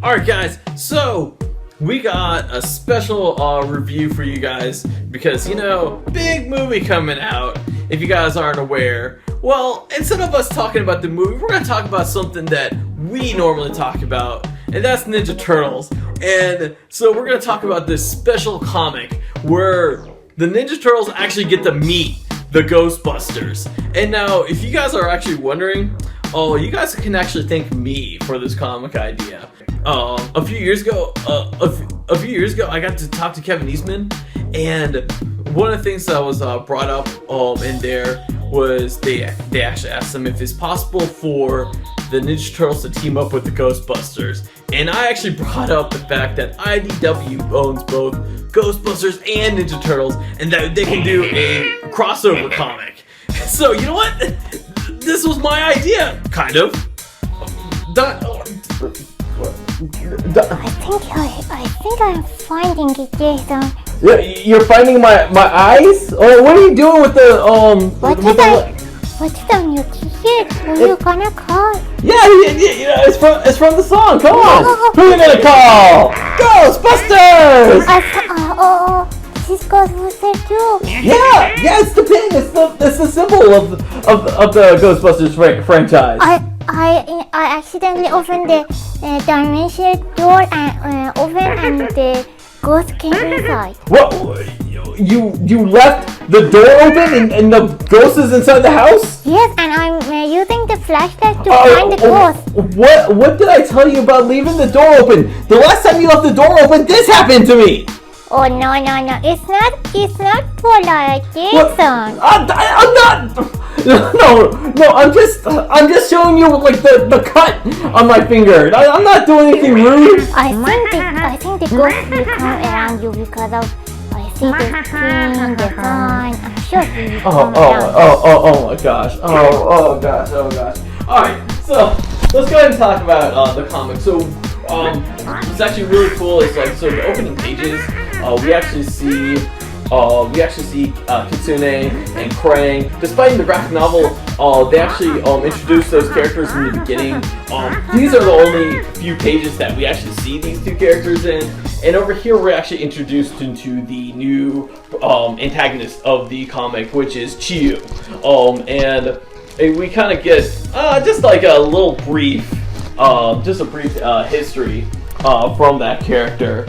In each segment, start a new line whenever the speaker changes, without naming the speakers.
Alright guys, so we got a special review for you guys because, big movie coming out, if you guys aren't aware. Well, instead of us talking about the movie, we're going to talk about something that we normally talk about, and that's Ninja Turtles. And so we're going to talk about this special comic where the Ninja Turtles actually get to meet the Ghostbusters. And now, if you guys are actually wondering, you guys can actually thank me for this comic idea. A few years ago, I got to talk to Kevin Eastman, and one of the things that was brought up in there was they actually asked them if it's possible for the Ninja Turtles to team up with the Ghostbusters. And I actually brought up the fact that IDW owns both Ghostbusters and Ninja Turtles, and that they can do a crossover comic. So, you know what? This was my idea, kind of.
I think I'm finding it, Jason.
Yeah, you're finding my eyes? Oh, what are you doing with the
What's on your t-shirt? Who you gonna call?
Yeah, it's from the song. Come on, who are you gonna call? Ghostbusters!
This is Ghostbusters too.
Yeah, it's the pin. It's the symbol of the Ghostbusters franchise.
I accidentally opened the dimension door and and the ghost came inside.
What? You left the door open and the ghost is inside the house?
Yes, and I'm using the flashlight to find the ghost.
What did I tell you about leaving the door open? The last time you left the door open, this happened to me.
Oh no! It's not polite, Jason.
I'm not. No. I'm just showing you like the cut on my finger. I'm not doing anything rude.
I think the ghost will come around you because of I see the screen, the sign. I'm sure he will come around.
Oh my gosh. Oh gosh. All right, so let's go ahead and talk about the comic. So it's actually really cool. It's like the opening pages. We actually see Kitsune and Krang. Despite the graphic novel, they actually introduced those characters in the beginning. These are the only few pages that we actually see these two characters in. And over here, we're actually introduced into the new antagonist of the comic, which is Chiyu. And we kind of get just like a little brief, history from that character.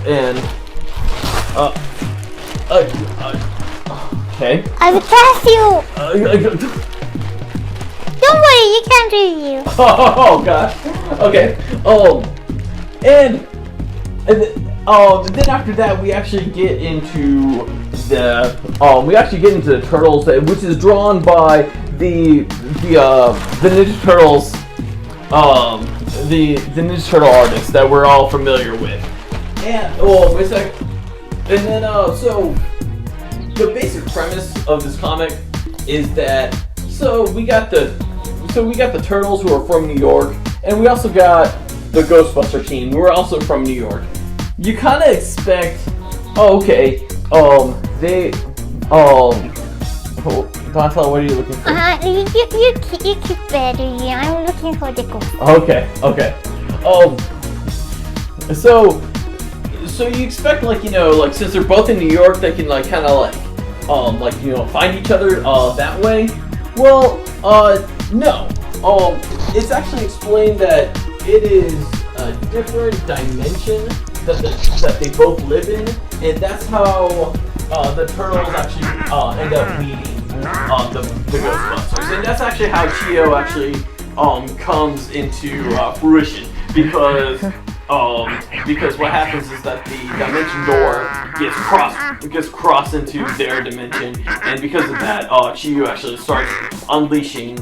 And okay.
I will trust you. Don't worry, you can review.
Oh gosh. Okay. And then after that, we actually get into the Turtles, which is drawn by the Ninja Turtles, the Ninja Turtle artists that we're all familiar with. And wait a second. And then so the basic premise of this comic is that we got the Turtles who are from New York, and we also got the Ghostbuster team who are also from New York. You kind of expect, Donatello, what are you looking for?
You keep better. I'm looking for the ghost.
Okay. So you expect since they're both in New York, they can find each other that way. Well, no. It's actually explained that it is a different dimension that they both live in, and that's how the Turtles actually end up meeting the Ghostbusters, and that's actually how Chiyo actually comes into fruition because what happens is that the dimension door gets crossed into their dimension, and because of that, Chiyu actually starts unleashing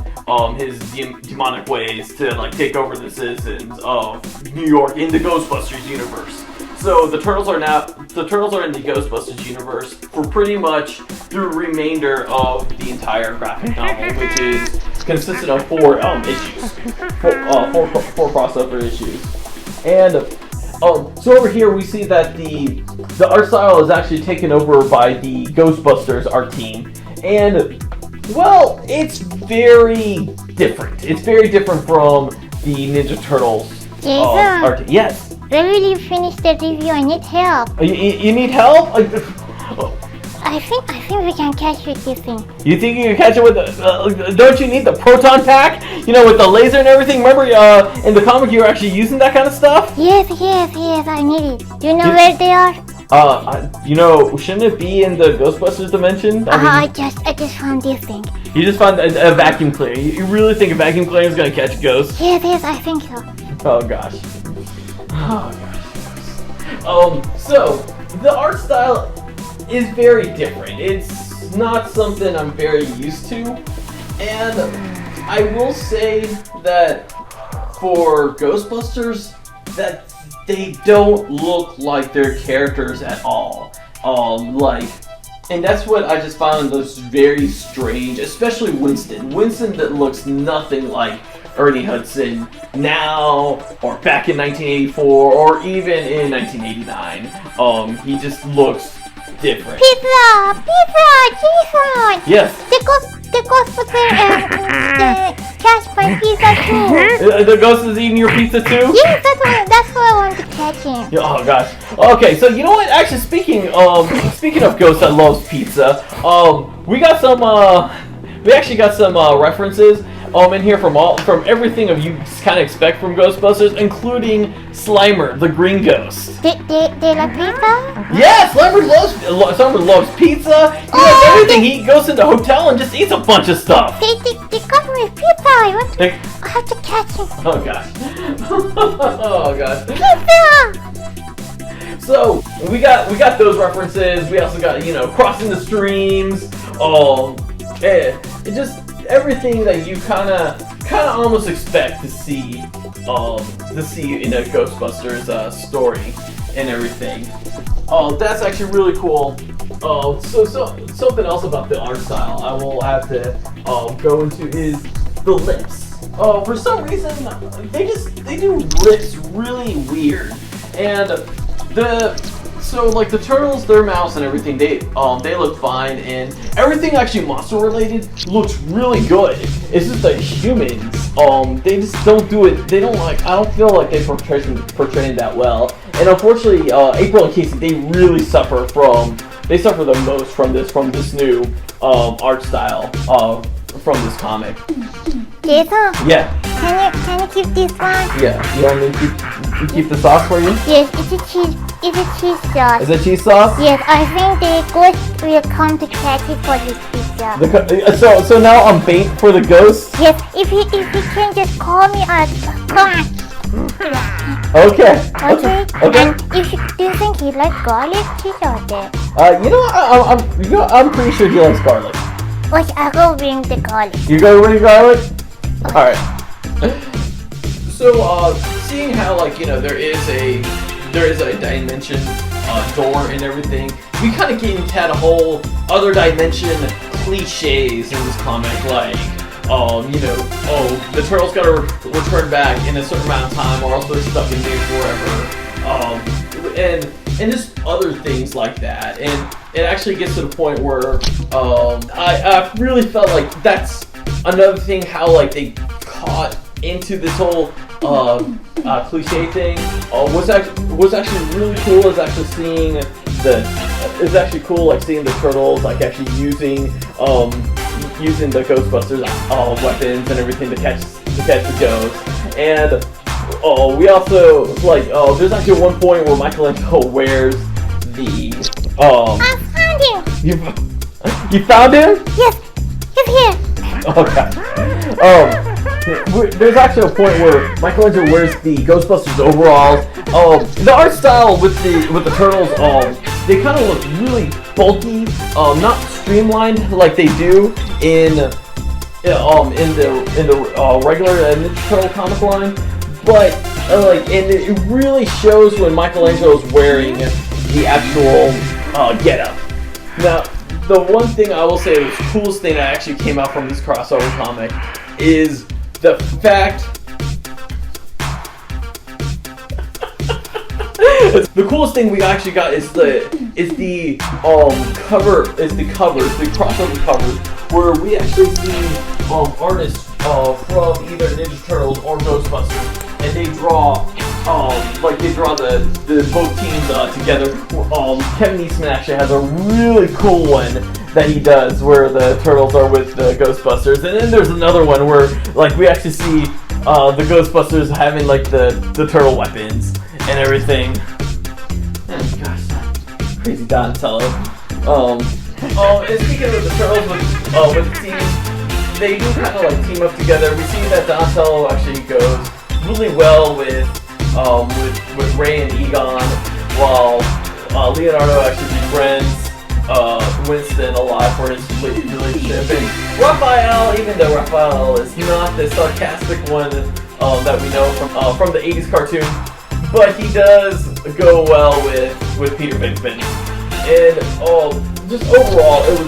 his demonic ways to take over the citizens of New York in the Ghostbusters universe. So the Turtles are in the Ghostbusters universe for pretty much the remainder of the entire graphic novel, which is consistent of 4 issues, four crossover issues. And so over here we see that the art style is actually taken over by the Ghostbusters art team, and well, it's very different. It's very different from the Ninja Turtles
Jason.
art. Yes.
When will you finish the review? I need help.
You need help?
I think we can catch with this thing.
You think you can catch it with the? Don't you need the proton pack? You know, with the laser and everything. Remember, in the comic, you were actually using that kind of stuff.
Yes, I need it. Do you know where they are?
You know, shouldn't it be in the Ghostbusters dimension?
I just found this thing.
You just found a vacuum cleaner. You really think a vacuum cleaner is gonna catch ghosts?
Yes, I think so.
Oh gosh. So the art style is very different. It's not something I'm very used to, and I will say that for Ghostbusters, that they don't look like their characters at all. And that's what I just found was very strange, especially Winston. Winston that looks nothing like Ernie Hudson now, or back in 1984, or even in 1989. He just looks different.
Pizza, Jason.
Yes.
The Ghostbusters catch my pizza too.
The ghost is eating your pizza too?
Yes, that's why I want to catch him.
Oh gosh. Okay, so you know what? Actually, speaking of ghosts that loves pizza, we actually got some references in here from everything you kind of expect from Ghostbusters, including Slimer, the green ghost.
They like pizza?
Yeah, Slimer loves pizza. He loves everything. He goes into the hotel and just eats a bunch of stuff.
They got me with pizza. I have to catch him.
Oh gosh. Oh gosh.
Pizza.
So we got those references. We also got crossing the streams. Just everything that you kind of almost expect to see in a Ghostbusters story and everything. That's actually really cool. So something else about the art style I will have to go into is the lips. For some reason they do lips really weird, and the turtles, their mouths and everything, they look fine, and everything actually monster related looks really good. It's just the humans, they just don't do it. They don't I don't feel like they portray that well. And unfortunately, April and Casey, they really suffer the most from this new art style from this comic.
Jason.
Yeah.
Can you keep this one?
Yeah. You want me to keep the sauce for you?
Yes, it's a cheese sauce.
Is it cheese sauce?
Yes, I think the ghost will come to catch it for this pizza.
So now I'm bait for the ghost?
Yes, if he can just call me a come.
Okay.
And do you think he likes garlic cheese or that?
I'm pretty sure he likes garlic.
Okay, I'll go bring the garlic.
You go bring garlic? Alright. So, seeing how there is a dimension door and everything, we kind of had a whole other dimension cliches in this comic, the turtles gotta return back in a certain amount of time, or else they're stuck in there forever, and just other things like that. And it actually gets to the point where I really felt like that's another thing, how they caught into this whole cliche thing. What's actually really cool is actually seeing seeing the turtles actually using the Ghostbusters weapons and everything to catch the ghosts. And we also there's actually one point where Michelangelo wears the
I found him.
You found him?
Yes, he's here.
Okay. There's actually a point where Michelangelo wears the Ghostbusters overalls. The art style with the turtles, they kind of look really bulky, not streamlined like they do in the regular Ninja Turtle comic line, but and it really shows when Michelangelo's wearing the actual getup. Now, the one thing I will say, the coolest thing that actually came out from this crossover comic is the fact. The coolest thing we actually got is the crossover covers, where we actually see artists from either Ninja Turtles or Ghostbusters,
and they draw the both teams together. Kevin Eastman actually has a really cool one that he does where the turtles are with the Ghostbusters, and then there's another one where like we actually see the Ghostbusters having like the turtle weapons and everything. Oh gosh, that crazy Donatello. And speaking of the turtles with the team, they do kind of like team up together. We see that Donatello actually goes really well with Ray and Egon, while Leonardo actually befriends Winston a lot for his relationship. And Raphael, even though Raphael is not the sarcastic one that we know from the 80s cartoon, but he does go well with Peter Venkman. And just overall, it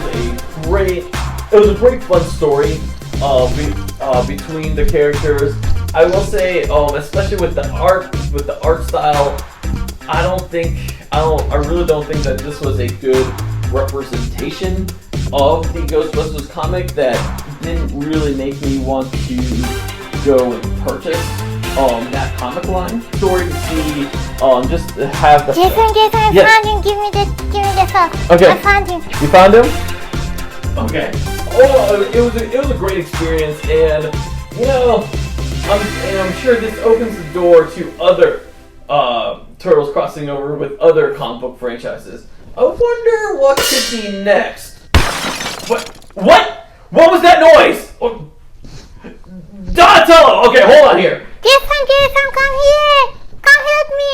was a great fun story between the characters. I will say, especially with the art style, I really don't think that this was a good representation of the Ghostbusters comic. That didn't really make me want to go and purchase that comic line story to see just to have the.
Jason, I found him. Give me the stuff.
Okay.
I found him.
You found him? Okay. It was a great experience, and I'm sure this opens the door to other Turtles crossing over with other comic book franchises. I wonder what could be next. What? What was that noise? Oh, Donatello! Okay, hold on here.
Jason, come here. Come help me.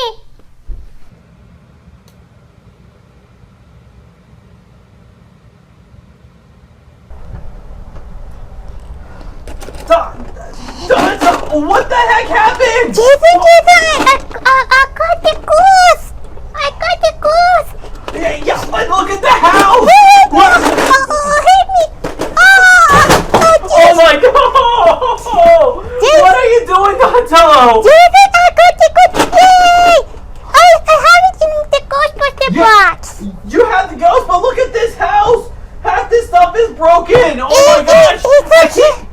Donatello, what the heck happened?
Jason, I got the goose. I got the goose.
Yeah, but look at the house.
Hit me.
Oh my God! What are you doing, Donatello?
Jason, I got the goose. Yay! I have it in the Ghostbuster box.
You have the ghost, but look at this house. Half this stuff is broken. Oh my gosh!
It's okay.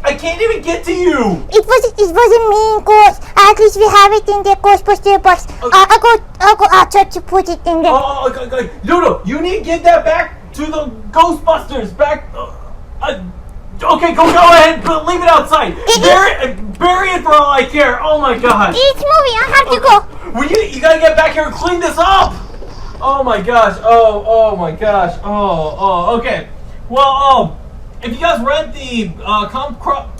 I can't even get to you.
It was a mean ghost. At least we have it in the Ghostbuster box. I'll try to put it in there.
No, you need to get that back to the Ghostbusters. Back. Okay, go ahead, but leave it outside. Bury it for all I care. Oh my God.
It's moving. I have to go.
Well, you gotta get back here and clean this up. Oh my gosh. Oh my gosh. Okay. Well, if you guys read the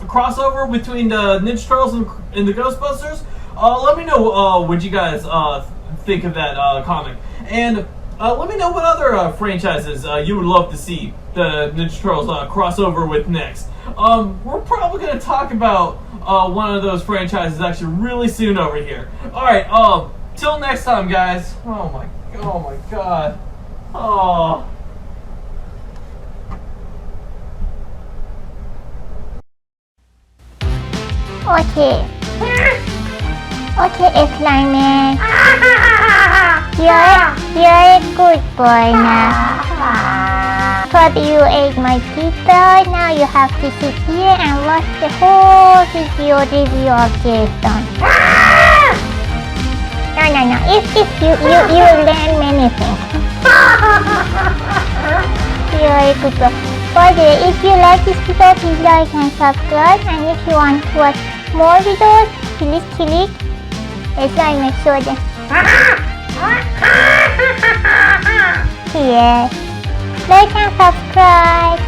crossover between the Ninja Turtles and the Ghostbusters, let me know what you guys think of that comic. And let me know what other franchises you would love to see the Ninja Turtles crossover with next. We're probably going to talk about one of those franchises actually really soon over here. Alright, till next time, guys. Oh my God. Oh.
Okay, Slime Man. You're a good boy now. Probably you ate my pizza. Now you have to sit here and watch the whole video review of Jason. No. If you will learn many things. You're a good boy. By the way, if you like this video, please like and subscribe. And if you want to watch more videos, please click the slime make sure that here. Like and subscribe.